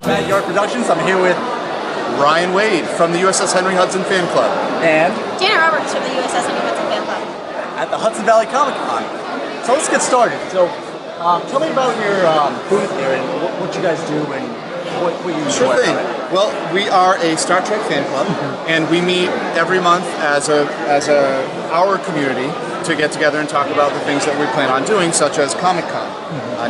BatYard Productions. I'm here with Ryan Wade from the USS Henry Hudson Fan Club. And Demaro from the USS Henry Hudson Fan Club. At the Hudson Valley Comic Con. So let's get started. So tell me about your booth here and what you guys do and what you enjoy. Sure thing. Well, we are a Star Trek fan club, and we meet every month as our community to get together and talk about the things that we plan on doing, such as Comic Con.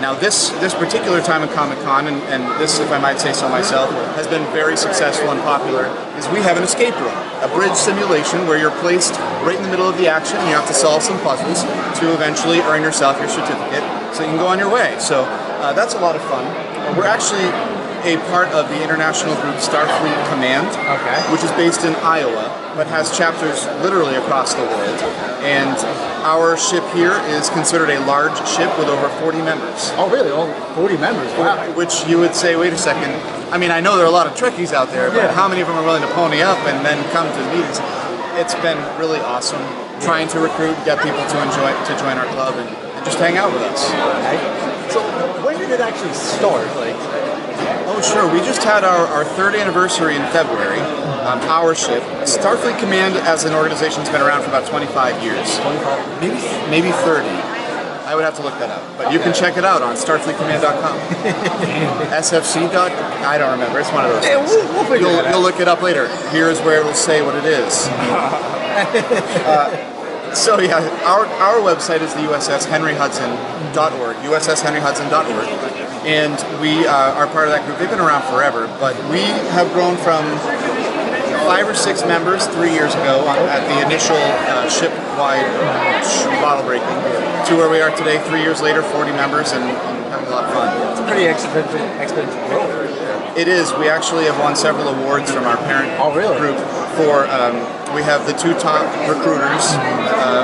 Now this particular time of Comic Con, and this, if I might say so myself, has been very successful and popular, is we have an escape room, a bridge simulation where you're placed right in the middle of the action and you have to solve some puzzles to eventually earn yourself your certificate so you can go on your way. So that's a lot of fun. We're actually a part of the international group Starfleet Command, which is based in Iowa, but has chapters literally across the world. And our ship here is considered a large ship with over 40 members. Oh really? Oh, 40 members, wow. Which you would say, wait a second, I mean, I know there are a lot of Trekkies out there, but how many of them are willing to pony up and then come to the meetings? It's been really awesome trying to recruit, get people to join our club and just hang out with us. Okay. So when did it actually start? Oh, sure. We just had our third anniversary in February. Our ship, Starfleet Command, as an organization, has been around for about 25 years. 25? Maybe 30. I would have to look that up. But you can check it out on starfleetcommand.com. SFC. I don't remember. It's one of those things. You'll look it up later. Here is where it will say what it is. So yeah, our website is the USSHenryHudson.org. USSHenryHudson.org. And we are part of that group. They've been around forever, but we have grown from 5 or 6 members 3 years ago at the initial ship-wide bottle breaking to where we are today, 3 years later, 40 members and having a lot of fun. It's a pretty exponential growth. It is. We actually have won several awards from our parent group for. We have the 2 top recruiters.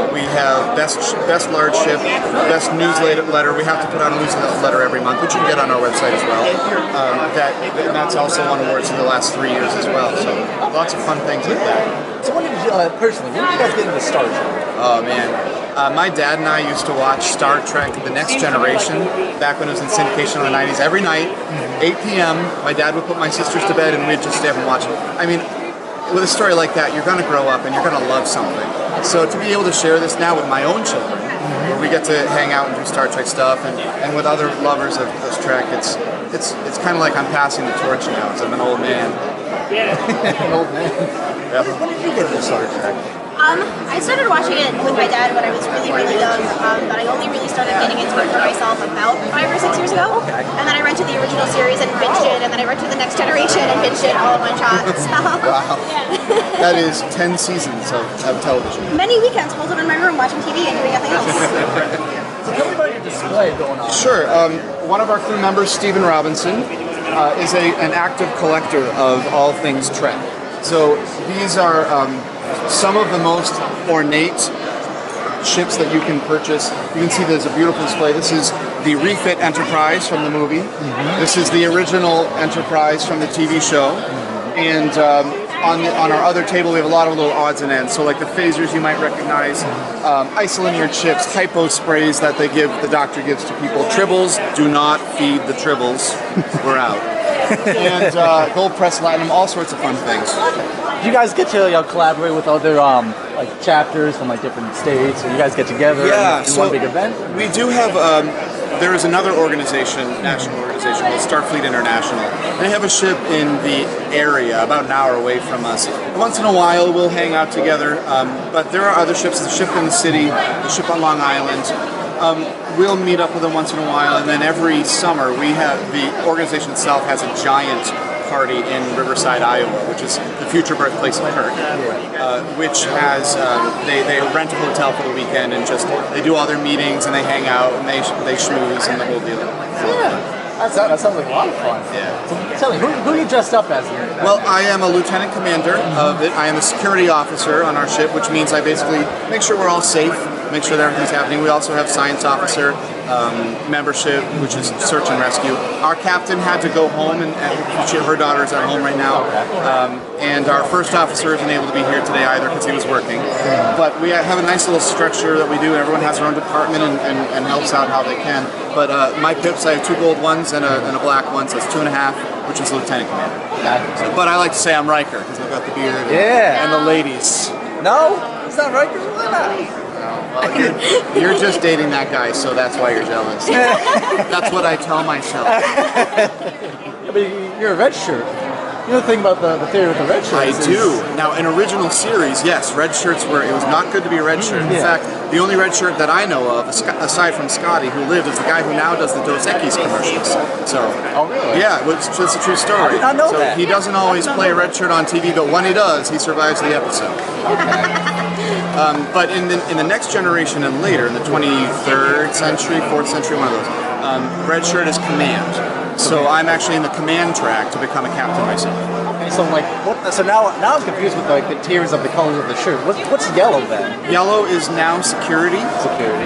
We have best large ship, best newsletter. We have to put out a newsletter every month, which you can get on our website as well. That's also won awards in the last 3 years as well. So lots of fun things like that. So when did you, personally, when did you guys get into Star Trek? Oh man. My dad and I used to watch Star Trek The Next Generation back when it was in syndication in the 90s. Every night, 8 p.m., my dad would put my sisters to bed and we'd just stay up and watch it. I mean, with a story like that, you're going to grow up and you're going to love something. So to be able to share this now with my own children, where we get to hang out and do Star Trek stuff, and with other lovers of this Trek, it's kind of like I'm passing the torch now because I'm an old man. An old man. Yep. When did you get into Star Trek? I started watching it with my dad when I was really, really young, but I only really started getting into it for myself about 5 or 6 years ago. Okay. And then I rented the original series and binged it, and then I rented The Next Generation and binged it all in one shot. So. Wow. That is 10 seasons of television. Many weekends pulled up in my room watching TV and doing nothing else. So tell me about your display going on. Sure. One of our crew members, Stephen Robinson, is an active collector of all things Trek. So these are some of the most ornate ships that you can purchase. You can see there's a beautiful display. This is the refit Enterprise from the movie. This is the original Enterprise from the TV show. And on our other table, we have a lot of little odds and ends. So like the phasers you might recognize, isolinear chips, hypo sprays that the doctor gives to people. Tribbles, do not feed the tribbles. We're out. And gold press platinum, all sorts of fun things. Do you guys get to collaborate with other like chapters from like different states, or you guys get together in one big event? We do have. There is another organization, national organization called Starfleet International. They have a ship in the area, about an hour away from us. Once in a while, we'll hang out together. But there are other ships. The ship in the city, the ship on Long Island. We'll meet up with them once in a while, and then every summer the organization itself has a giant party in Riverside, Iowa, which is the future birthplace of Kirk, which has they rent a hotel for the weekend and just they do all their meetings and they hang out and they schmooze and the whole deal. Yeah. That sounds like a lot of fun. Yeah. So tell me, who are you dressed up as? Well, I am a lieutenant commander of it. I am a security officer on our ship, which means I basically make sure we're all safe, make sure that everything's happening. We also have science officer, membership, which is search and rescue. Our captain had to go home, and her daughter's at home right now. And our first officer isn't able to be here today either because he was working. But we have a nice little structure that we do. Everyone has their own department and helps out how they can. But my pips, I have 2 gold ones and a black one, so it's 2.5, which is lieutenant commander. So, but I like to say I'm Riker because I've got the beard and the ladies. No, it's not Riker. Why not? Well, you're just dating that guy, so that's why you're jealous. That's what I tell myself. I mean, you're a red shirt. You know the thing about the theory with the red shirts? I do. Now, in original series, yes, red shirts it was not good to be a red shirt. In fact, the only red shirt that I know of, aside from Scotty, who lived, is the guy who now does the Dos Equis commercials. So, oh, really? Yeah, it's a true story. I did not know so that. He doesn't always play a red shirt on TV, but when he does, he survives the episode. But in the next generation and later, in the 23rd century, 4th century, one of those, red shirt is command. So I'm actually in the command track to become a captain myself. Okay, so like, so now I'm confused with like the tiers of the colors of the shirt. What's yellow then? Yellow is now security.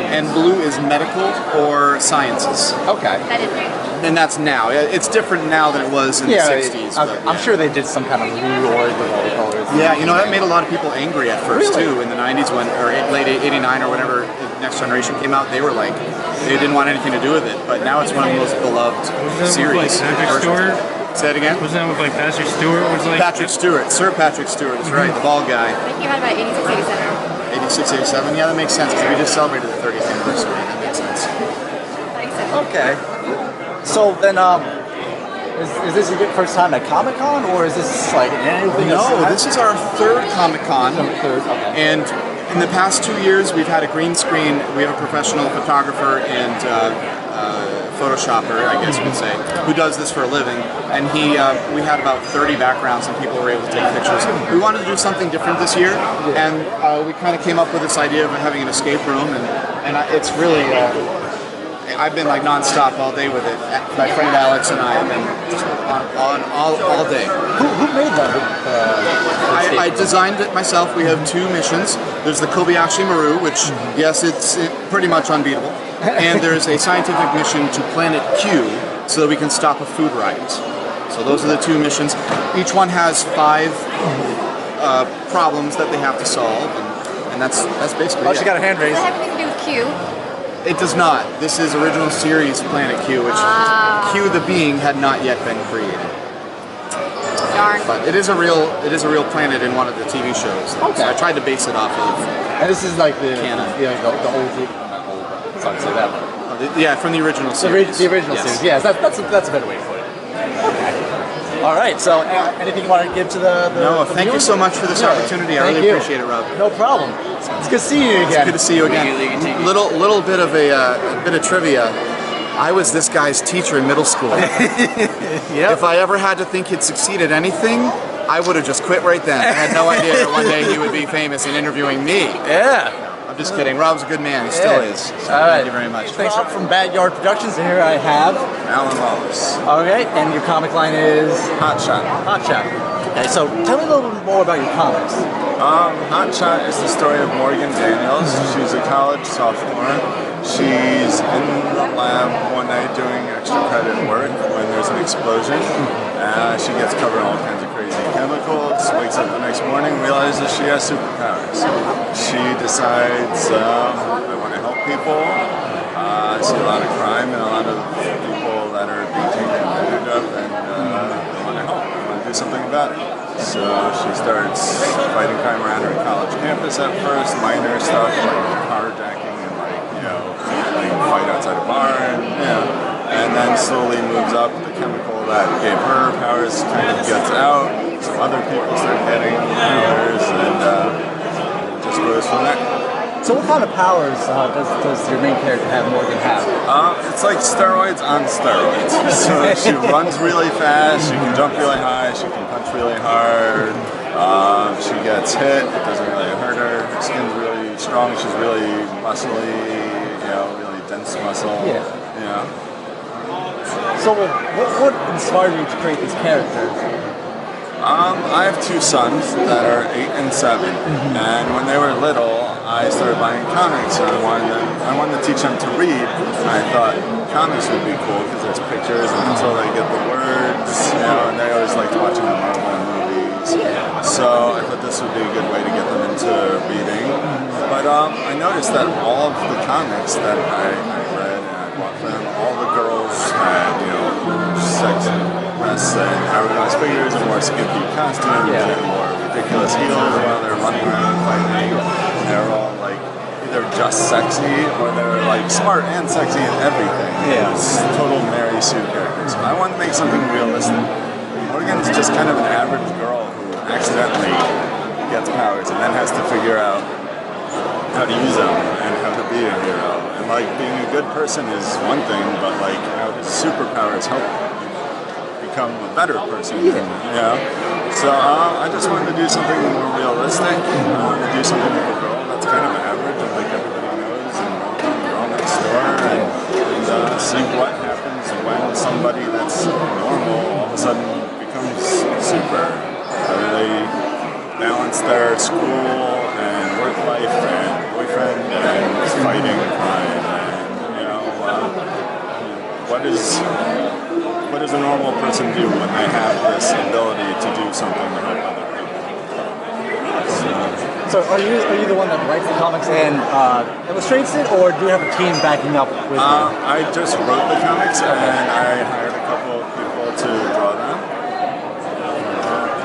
And blue is medical or sciences. Okay. That is great. And that's now. It's different now than it was in the 60s. I'm sure they did some kind of reorg with all the colors. Yeah, you know, that made a lot of people angry at first too. In the 90s or late 89 or whenever the Next Generation came out, they were like, they didn't want anything to do with it. But now it's one of the most beloved series. Patrick Stewart? Say it again? Wasn't that with like Patrick Stewart? Was like Patrick Stewart, Sir Patrick Stewart is right, the bald guy. I think you had about 86, 86, 87. 87? Yeah, that makes sense because we just celebrated the 30th anniversary. That makes sense. Okay. So then, is this your first time at Comic-Con, or is this like anything? No, this is our 3rd Comic-Con. Okay. And in the past 2 years, we've had a green screen. We have a professional photographer and Photoshopper, I guess you could say, who does this for a living. And we had about 30 backgrounds and people were able to take pictures. We wanted to do something different this year, and we kind of came up with this idea of having an escape room, and it's really, I've been like non-stop all day with it. My friend Alex and I have been just on all day. Who made that? I designed it myself. We have 2 missions. There's the Kobayashi Maru, which, yes, it's pretty much unbeatable. And there's a scientific mission to Planet Q so that we can stop a food riot. So those are the 2 missions. Each one has 5 problems that they have to solve, and that's basically it. She got a hand raised. Does that have anything to do with Q? It does not. This is original series Planet Q, which Q the being had not yet been created. Darn. But it is a real planet in one of the TV shows. Okay. So I tried to base it off of. And this is like the canon. the old, not old, sorry to say that one. Yeah, from the original series. The original series. Yes, that's a better way to put it. Okay. All right. So, anything you want to give to the No, the thank you viewers? so much for this opportunity. I really appreciate it, Rob. No problem. It's good to see you again. It's good to see you again. Little bit of a bit of trivia. I was this guy's teacher in middle school. If I ever had to think he'd succeed at anything, I would have just quit right then. I had no idea that one day he would be famous in interviewing me. Yeah. I'm just kidding. Rob's a good man. He still is. So thank you very much. Thanks, Rob from BatYard Productions. And here I have Alan Wallace. All right, and your comic line is Hot Shot. Hot Shot. Okay, so tell me a little bit more about your comics. Hot Shot is the story of Morgan Daniels. She's a college sophomore. She's in the lab one night doing extra credit work when there's an explosion. She gets covered in all kinds of crazy chemicals, wakes up the next morning, realizes she has superpowers. She decides, I want to help people. I see a lot of crime and a lot of people that are being taken advantage of, and I want to help. I want to do something about it. So she starts fighting crime around her college campus at first, minor stuff like carjacking and like fight outside a bar, and then slowly moves up. The chemical that gave her powers kind of gets out. Some other people start getting powers, and it just goes from there. So what kind of powers does your main character have, Morgan, have? It's like steroids on steroids. So she runs really fast, she can jump really high, she can punch really hard. She gets hit, it doesn't really hurt her. Her skin's really strong, she's really muscly, really dense muscle. So what inspired you to create these characters? I have two sons that are 8 and 7, and when they were little, I started buying comics, and I wanted to teach them to read. And I thought comics would be cool because there's pictures, and until they get the words, and they always liked watching the Marvel movies. So I thought this would be a good way to get them into reading. But I noticed that all of the comics that I read and I bought them, all the girls had, sex breasts and hourglass figures and more skimpy costumes and more ridiculous heels while they're running around fighting. And they're all like either just sexy or they're like smart and sexy and everything. Yeah. It's total Mary Sue characters. I wanted to make something realistic. Morgan's just kind of an average girl who accidentally gets powers and then has to figure out how to use them and how to be a hero. And like being a good person is one thing, but like how his superpowers help become a better person. So I just wanted to do something more realistic. I wanted to do something with a girl that's kind of average and like everybody knows, and the girl next door, and see what happens when somebody that's normal all of a sudden becomes super. How do they balance their school and work life and boyfriend and fighting crime, and what does a normal person do when they have this ability to do something to help other people? So are you the one that writes the comics and illustrates it, or do you have a team backing up with you? I just wrote the comics and I hired a couple of people to draw them.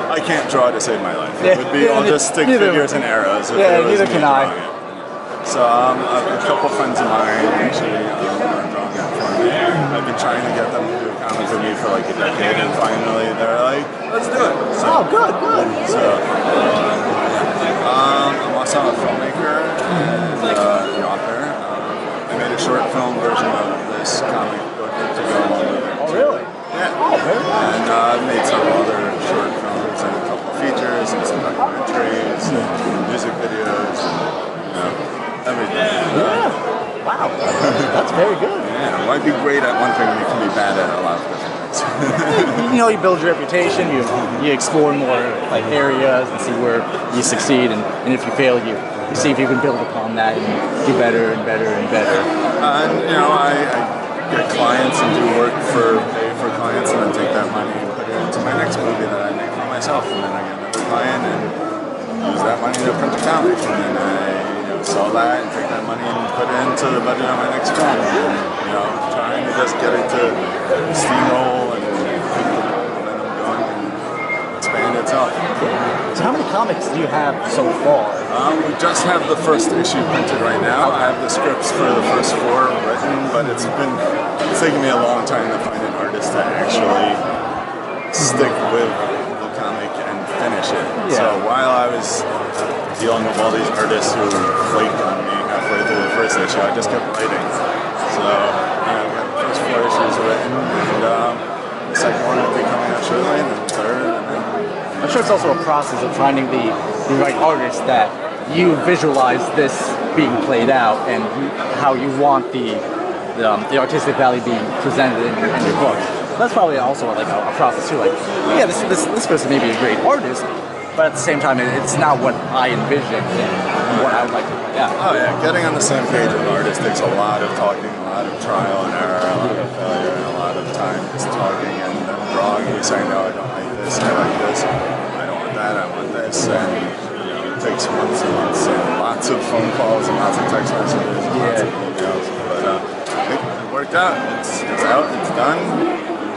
I can't draw to save my life. It would be I'll just stick figures and arrows. Neither can I. So a couple friends of mine actually are drawing it for me. I've been trying to get them to do a comic with me for like a decade, and finally they're like, let's do it. So, good. So I'm also a filmmaker and an author. I made a short film version of this comic book to go along with it. Oh, really? Yeah. Oh, very nice. And I've made some other short films and a couple of features and some documentaries and music videos and everything. Wow, that's very good. Yeah, you might be great at one thing and you can be bad at a lot of different things. You build your reputation, you explore more like areas and see where you succeed, and if you fail, you see if you can build upon that and do better and better and better. And I get clients and do work pay for clients and then take that money and put it into my next movie that I make for myself, and then I get another client and use that money to print a comic, and then I sell that and take that money and put it into the budget of my next film. And, trying to just get it to steamroll and keep the momentum going and expand itself. So how many comics do you have so far? We just have the first issue printed right now. I have the scripts for the first 4 written, but it's taken me a long time to find an artist to actually stick with the comic and finish it. So while I was dealing with all these artists who flaked on me halfway through the first issue, I just kept writing. So I got the first 4 issues written, and the second one will be coming out shortly, and then the third, and then... I'm sure it's also a process of finding the right artist that you visualize this being played out and how you want the artistic value being presented in your book. That's probably also like a process too. Like, this person may be a great artist, but at the same time, it's not what I envisioned and what I would like to play out. Oh yeah, getting on the same page with an artist takes a lot of talking, a lot of trial and error, a lot of failure, and a lot of time just talking and then drawing. You say, no, I don't like this, I like this, I don't want that, I want this, and it takes months and months and lots of phone calls and lots of text messages and lots of emails. But I think it worked out. It's out, it's done.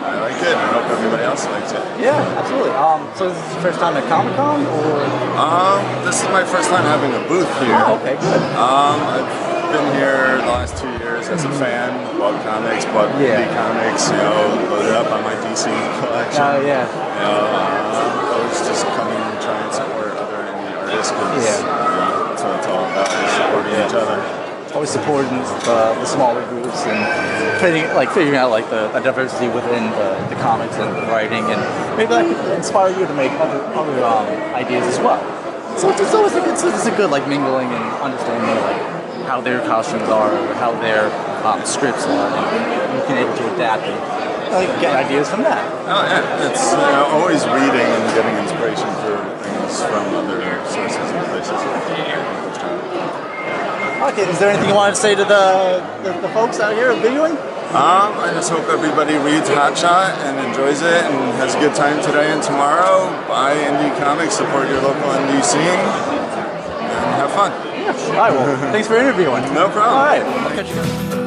I like it. I hope everybody else likes it. Yeah, absolutely. So this is your first time at Comic-Con, or? This is my first time having a booth here. Oh, okay, good. I've been here the last 2 years as a fan, bought comics, bought indie comics, loaded up on my DC collection. Oh, yeah. Always just coming and try and support other indie artists, because that's what it's all about, is supporting each other. Always supporting the smaller groups and figuring out like the diversity within the comics and the writing, and maybe that could inspire you to make other ideas as well. So it's always it's a good like mingling and understanding like how their costumes are, or how their scripts are, and you can able to adapt and get ideas from that. Oh yeah, it's always reading and getting inspiration for things from other sources and places. Okay, is there anything you want to say to the folks out here videoing? I just hope everybody reads Hotshot and enjoys it and has a good time today and tomorrow. Buy indie comics, support your local indie scene, and have fun. All right, well, thanks for interviewing. No problem. All right, I'll catch you guys.